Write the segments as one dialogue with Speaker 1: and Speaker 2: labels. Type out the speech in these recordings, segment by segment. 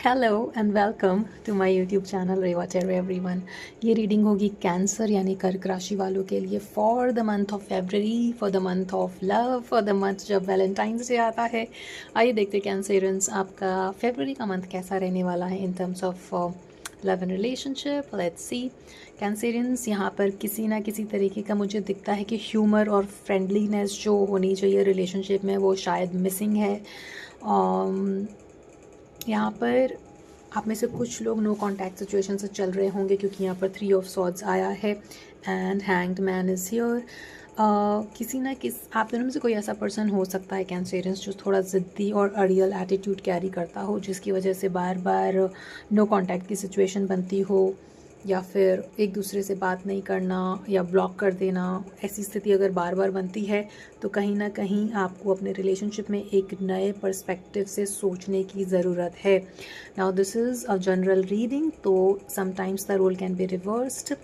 Speaker 1: Hello and welcome to my YouTube channel Reva tarot everyone. ये reading होगी cancer यानी कर्क राशि वालों के लिए for the month of February, for the month of love, for the month जब वैलेंटाइंस डे आता है। आइए देखते हैं कैंसरियंस आपका फेबररी का मंथ कैसा रहने वाला है in terms of love and relationship. Let's see Cancerians, यहाँ पर किसी ना किसी तरीके का मुझे दिखता है कि ह्यूमर और फ्रेंडलीनेस जो होनी चाहिए रिलेशनशिप में वो शायद मिसिंग है। यहाँ पर आप में से कुछ लोग नो कांटेक्ट सिचुएशन से चल रहे होंगे क्योंकि यहाँ पर 3 ऑफ सॉर्ड्स आया है and hanged man is here. किसी ना आप दोनों में से कोई ऐसा पर्सन हो सकता है कैंसरियंस जो थोड़ा ज़िद्दी और अड़ियल एटीट्यूड कैरी करता हो, जिसकी वजह से बार बार नो कांटेक्ट की सिचुएशन बनती हो या फिर एक दूसरे से बात नहीं करना या ब्लॉक कर देना। ऐसी स्थिति अगर बार बार बनती है तो कहीं ना कहीं आपको अपने रिलेशनशिप में एक नए पर्सपेक्टिव से सोचने की ज़रूरत है। Now this is a general reading, तो sometimes the role can be reversed.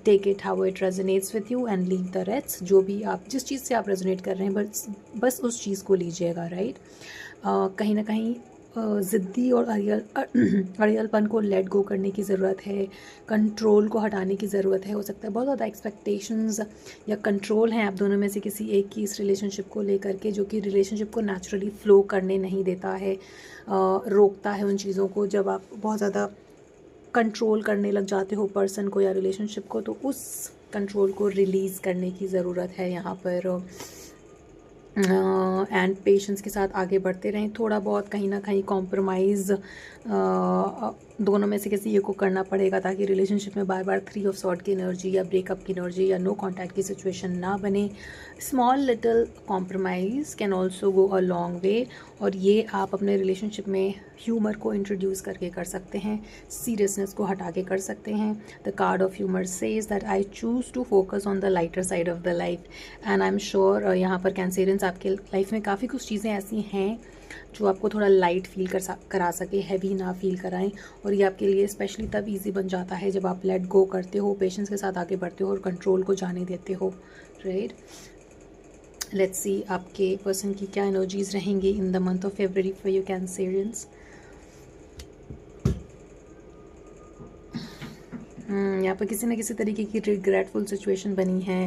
Speaker 1: Take it how it resonates with you and leave the rest. जो भी आप जिस चीज़ से आप रेजोनेट कर रहे हैं बस उस चीज़ को लीजिएगा, राइट। कहीं ना कहीं ज़िद्दी और अड़ियलपन को लेट गो करने की ज़रूरत है, कंट्रोल को हटाने की ज़रूरत है। हो सकता है बहुत ज़्यादा एक्सपेक्टेशंस या कंट्रोल हैं आप दोनों में से किसी एक की इस रिलेशनशिप को लेकर के, जो कि रिलेशनशिप को नेचुरली फ़्लो करने नहीं देता है, रोकता है उन चीज़ों को। जब आप बहुत ज़्यादा कंट्रोल करने लग जाते हो पर्सन को या रिलेशनशिप को, तो उस कंट्रोल को रिलीज़ करने की ज़रूरत है यहाँ पर। एंड पेशेंस के साथ आगे बढ़ते रहें। थोड़ा बहुत कहीं ना कहीं कॉम्प्रोमाइज़ दोनों में से किसी एक को करना पड़ेगा ताकि रिलेशनशिप में बार बार 3 ऑफ सॉर्ड की एनर्जी या ब्रेकअप की एनर्जी या नो कांटेक्ट की सिचुएशन ना बने। Small little compromise can also go a long way, और ये आप अपने रिलेशनशिप में ह्यूमर को इंट्रोड्यूस करके कर सकते हैं, सीरियसनेस को हटा के कर सकते हैं। The card of humour says that I choose to focus on the lighter side of the life and I am sure यहाँ पर कैंसरियंस आपके लाइफ में काफ़ी कुछ चीज़ें ऐसी हैं जो आपको थोड़ा लाइट फील करा सके, हैवी ना फील कराएं। और ये आपके लिए स्पेशली तब इजी बन जाता है जब आप लेट गो करते हो, पेशेंस के साथ आगे बढ़ते हो और कंट्रोल को जाने देते हो, राइट। लेट्स सी आपके पर्सन की क्या एनर्जीज रहेंगी in the month of February for you Cancerians. यहाँ पर किसी न किसी तरीके की रिग्रेटफुल सिचुएशन बनी है।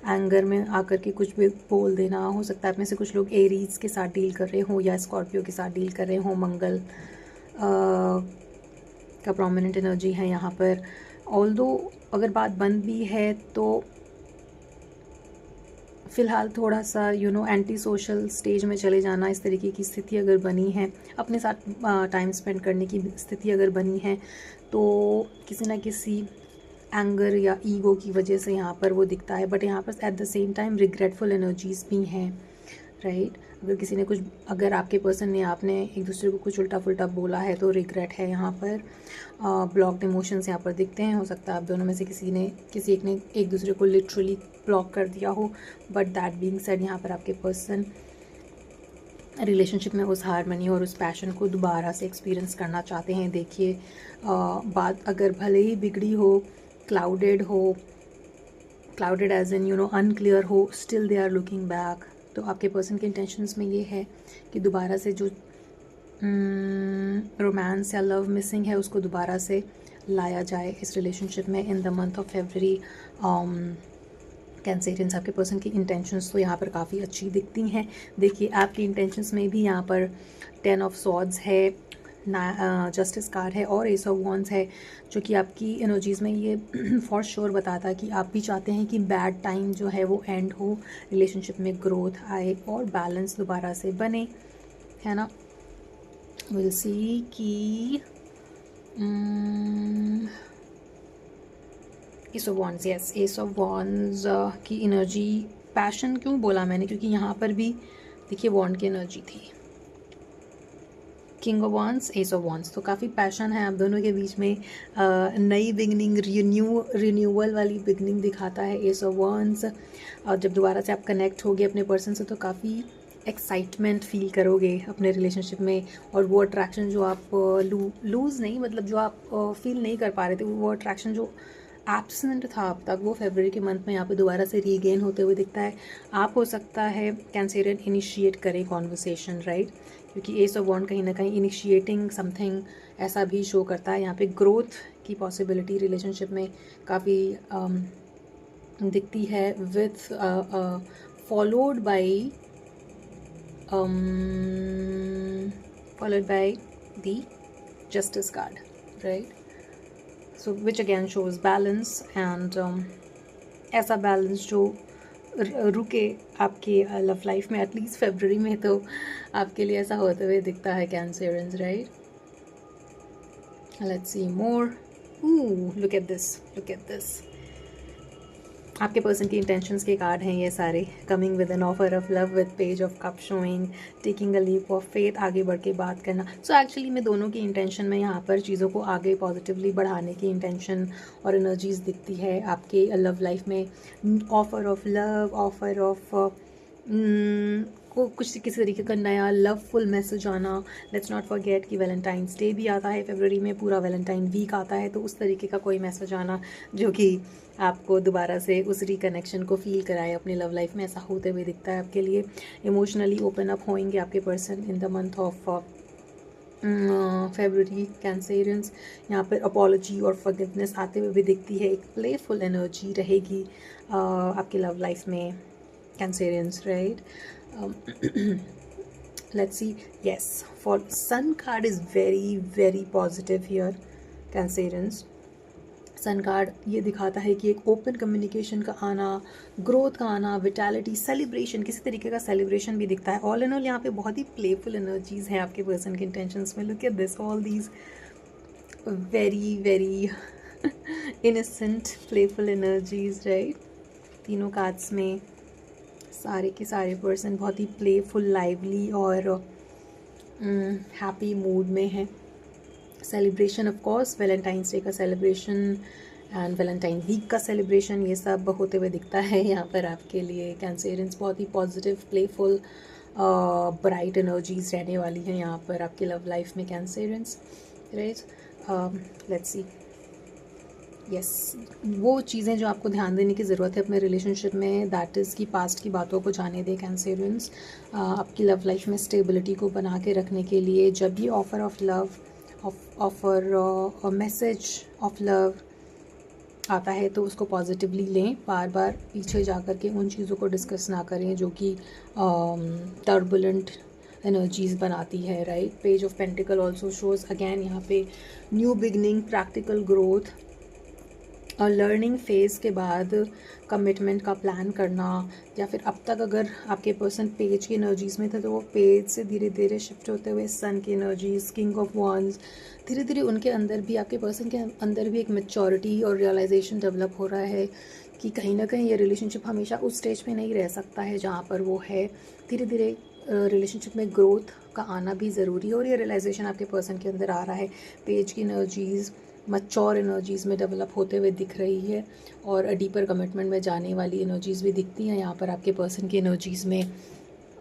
Speaker 1: एंगर में आकर के कुछ भी बोल देना। हो सकता है आप में से कुछ लोग एरीज के साथ डील कर रहे हो या स्कॉर्पियो के साथ डील कर रहे हो। मंगल का प्रोमिनेंट एनर्जी है यहाँ पर। ऑल्दो अगर बात बंद भी है तो फ़िलहाल थोड़ा सा एंटी सोशल स्टेज में चले जाना, इस तरीके की स्थिति अगर बनी है, अपने साथ टाइम स्पेंड करने की स्थिति अगर बनी है, तो किसी ना किसी एंगर या ईगो की वजह से यहाँ पर वो दिखता है। बट यहाँ पर at the same time regretful energies भी हैं, राइट। अगर आपके पर्सन ने आपने एक दूसरे को कुछ उल्टा फुल्टा बोला है तो रिग्रेट है यहाँ पर। ब्लॉक्ड इमोशंस यहाँ पर दिखते हैं। हो सकता है आप दोनों में से किसी एक ने एक दूसरे को लिटरली ब्लॉक कर दिया हो। बट दैट बीइंग सेड, यहाँ पर आपके पर्सन रिलेशनशिप में उस हारमनी और उस पैशन को दोबारा से एक्सपीरियंस करना चाहते हैं। देखिए, बात अगर भले ही बिगड़ी हो, क्लाउडेड एज इन अनक्लियर हो, still they are looking back. तो आपके पर्सन के इंटेंशंस में ये है कि दोबारा से जो रोमांस या लव मिसिंग है उसको दोबारा से लाया जाए इस रिलेशनशिप में in the month of February. Cancerians, आपके पर्सन की इंटेंशंस तो यहाँ पर काफ़ी अच्छी दिखती हैं। देखिए, आपकी इंटेंशंस में भी यहाँ पर 10 ऑफ सॉर्ड्स है, जस्टिस कार्ड है और एस ऑफ वॉन्ड्स है, जो कि आपकी एनर्जीज़ में ये फॉर श्योर बताता है कि आप भी चाहते हैं कि बैड टाइम जो है वो एंड हो, रिलेशनशिप में ग्रोथ आए और बैलेंस दोबारा से बने, है ना। विल सी कि S of wands, yes, S of wands की एनर्जी। पैशन क्यों बोला मैंने, क्योंकि यहाँ पर भी देखिए वॉन्ड की एनर्जी थी। King of wands, S of wands, तो काफ़ी पैशन है आप दोनों के बीच में। नई बिगनिंग, रिन्यूअल वाली बिगनिंग दिखाता है एस ऑफ वॉन्ड्स। और जब दोबारा से आप कनेक्ट होगे अपने पर्सन से तो काफ़ी एक्साइटमेंट फील करोगे अपने रिलेशनशिप में। और वो अट्रैक्शन जो आप लूज़ नहीं, मतलब जो आप फील नहीं कर पा रहे थे, वो अट्रैक्शन जो एब्सेंट था अब तक, वो फरवरी के मंथ में यहाँ पे दोबारा से रीगेन होते हुए दिखता है। आप हो सकता है कैंसरियन इनिशिएट करें कॉन्वर्सेशन, राइट। क्योंकि एस ऑफ वॉन्ड कहीं ना कहीं इनिशिएटिंग समथिंग ऐसा भी शो करता है। यहाँ पे ग्रोथ की पॉसिबिलिटी रिलेशनशिप में काफ़ी दिखती है, with followed by the justice card, right. So which again shows balance and ऐसा बैलेंस जो रुके आपके लव लाइफ में, एटलीस्ट फरवरी में तो आपके लिए ऐसा होते हुए दिखता है Cancerians, right. Let's see more. Look at this, look at this. आपके पर्सन की इंटेंशंस के कार्ड हैं ये सारे। Coming with an offer of love with page of cup showing, taking a leap of faith, आगे बढ़ के बात करना। सो एक्चुअली में दोनों की इंटेंशन में यहाँ पर चीज़ों को आगे पॉजिटिवली बढ़ाने की इंटेंशन और एनर्जीज दिखती है आपके लव लाइफ में। Offer of love, offer of को कुछ किसी तरीके का नया लवफुल मैसेज आना। लेट्स नॉट फॉरगेट कि वैलेंटाइंस डे भी आता है फरवरी में, पूरा वैलेंटाइन वीक आता है, तो उस तरीके का कोई मैसेज आना जो कि आपको दोबारा से उस रिकनेक्शन को फील कराए अपनी लव लाइफ में, ऐसा होते हुए दिखता है आपके लिए। इमोशनली ओपन अप होंगे आपके person in the month of फरवरी कैंसरियंस। यहाँ पर अपॉलॉजी और फॉरगिवनेस आते हुए भी दिखती है। एक प्लेफुल एनर्जी रहेगी आपकी लव लाइफ में कैंसरियंस, right. Let's see. Yes, for sun card is very positive here, Cancerians. Sun card ये दिखाता है कि एक ओपन कम्युनिकेशन का आना, ग्रोथ का आना, विटैलिटी, सेलिब्रेशन, किसी तरीके का सेलिब्रेशन भी दिखता है। ऑल इन ऑल यहाँ पे बहुत ही प्लेफुल एनर्जीज हैं आपके पर्सन के इंटेंशंस में। Look at this, all these very innocent playful energies, right. तीनों कार्ड्स में सारे के सारे पर्सन बहुत ही प्लेफुल, लाइवली और हैप्पी मूड में है। Celebration of course, Valentine's day का सेलिब्रेशन एंड वैलेंटाइन वीक का सेलिब्रेशन, ये सब होते हुए दिखता है यहाँ पर आपके लिए कैंसरियंस। बहुत ही पॉजिटिव, प्लेफुल, ब्राइट एनर्जीज रहने वाली हैं यहाँ पर आपके लव लाइफ में कैंसरियंस, राइट। Let's C. यस, वो चीज़ें जो आपको ध्यान देने की ज़रूरत है अपने रिलेशनशिप में, दैट इज़ की पास्ट की बातों को जाने दें कैंसरियंस। आपकी लव लाइफ में स्टेबिलिटी को बना के रखने के लिए जब भी offer of love, offer message of love आता है तो उसको पॉजिटिवली लें। बार बार पीछे जा कर के उन चीज़ों को डिस्कस ना करें जो कि टर्बुलेंट एनर्जीज बनाती है, right. Page of pentacle also shows again यहाँ पे न्यू बिगनिंग, प्रैक्टिकल ग्रोथ और लर्निंग फेज़ के बाद कमिटमेंट का प्लान करना, या फिर अब तक अगर आपके पर्सन पेज की एनर्जीज़ में थे तो वो पेज से धीरे धीरे शिफ्ट होते हुए सन की एनर्जीज, किंग ऑफ वॉन्ड्स, धीरे धीरे उनके अंदर भी, आपके पर्सन के अंदर भी एक मैच्योरिटी और रियलाइजेशन डेवलप हो रहा है कि कहीं ना कहीं ये रिलेशनशिप हमेशा उस स्टेज पे नहीं रह सकता है जहाँ पर वो है। धीरे धीरे रिलेशनशिप में ग्रोथ का आना भी ज़रूरी है और ये रियलाइजेशन आपके पर्सन के अंदर आ रहा है। पेज की एनर्जीज़ मैच्योर एनर्जीज़ में डेवलप होते हुए दिख रही है और डीपर कमिटमेंट में जाने वाली एनर्जीज़ भी दिखती हैं यहाँ पर आपके पर्सन की एनर्जीज़ में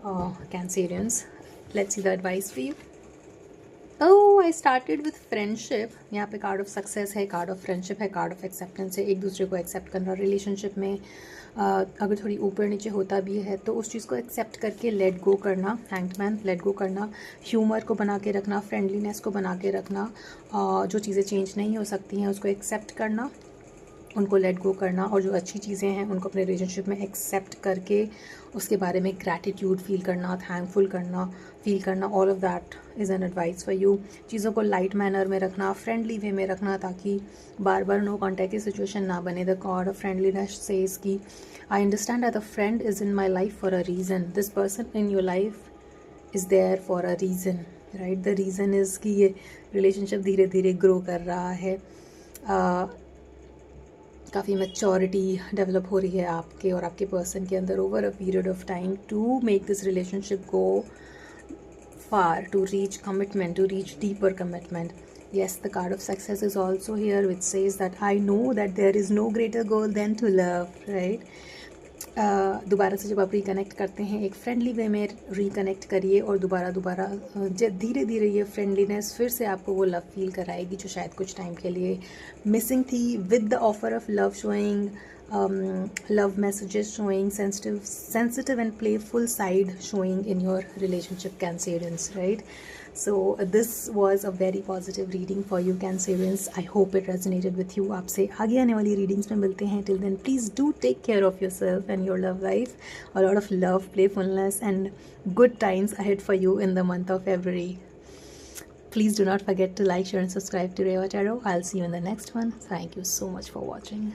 Speaker 1: Cancerians. Let's see the advice for you. Oh, I started with friendship. यहाँ पे कार्ड ऑफ सक्सेस है, कार्ड ऑफ फ्रेंडशिप है, कार्ड ऑफ एक्सेप्टेंस है। एक दूसरे को एक्सेप्ट करना रिलेशनशिप में अगर थोड़ी ऊपर नीचे होता भी है तो उस चीज़ को एक्सेप्ट करके लेट गो करना, हैंग्ड मैन, लेट गो करना, ह्यूमर को बना के रखना, फ्रेंडलीनेस को बना के रखना, जो चीज़ें चेंज नहीं हो सकती हैं उसको एक्सेप्ट करना, उनको लेट गो करना, और जो अच्छी चीज़ें हैं उनको अपने रिलेशनशिप में एक्सेप्ट करके उसके बारे में ग्रैटिट्यूड फील करना, थैंकफुल करना, फील करना। All of that is an advice for you. चीज़ों को लाइट मैनर में रखना, फ्रेंडली वे में रखना, ताकि बार बार नो कॉन्टैक्ट की सिचुएशन ना बने। The god of friendliness says की I understand that a friend is in my life for a reason, this person in your life is there for a reason, right. The reason is कि ये relationship धीरे धीरे grow कर रहा है, काफ़ी maturity develop हो रही है आपके और आपके पर्सन के अंदर over a period of time to make this relationship go far, to reach commitment, to reach deeper commitment. Yes, the card of success is also here, which says that I know that there is no greater goal than to love, right? दोबारा से जब आप reconnect करते हैं एक friendly way में reconnect करिए और दोबारा धीरे धीरे ये फ्रेंडलीनेस फिर से आपको वो लव फील कराएगी जो शायद कुछ टाइम के लिए मिसिंग थी। With the offer of love showing love messages showing, sensitive and playful side showing in your relationship, Cancerians, right? So this was a very positive reading for you, Cancerians. I hope it resonated with you. आपसे आगे आने वाली readings में मिलते हैं. Till then, please do take care of yourself and your love life. A lot of love, playfulness and good times ahead for you in the month of February. Please do not forget to like, share and subscribe to Rewa Tarot. I'll see you in the next one. Thank you so much for watching.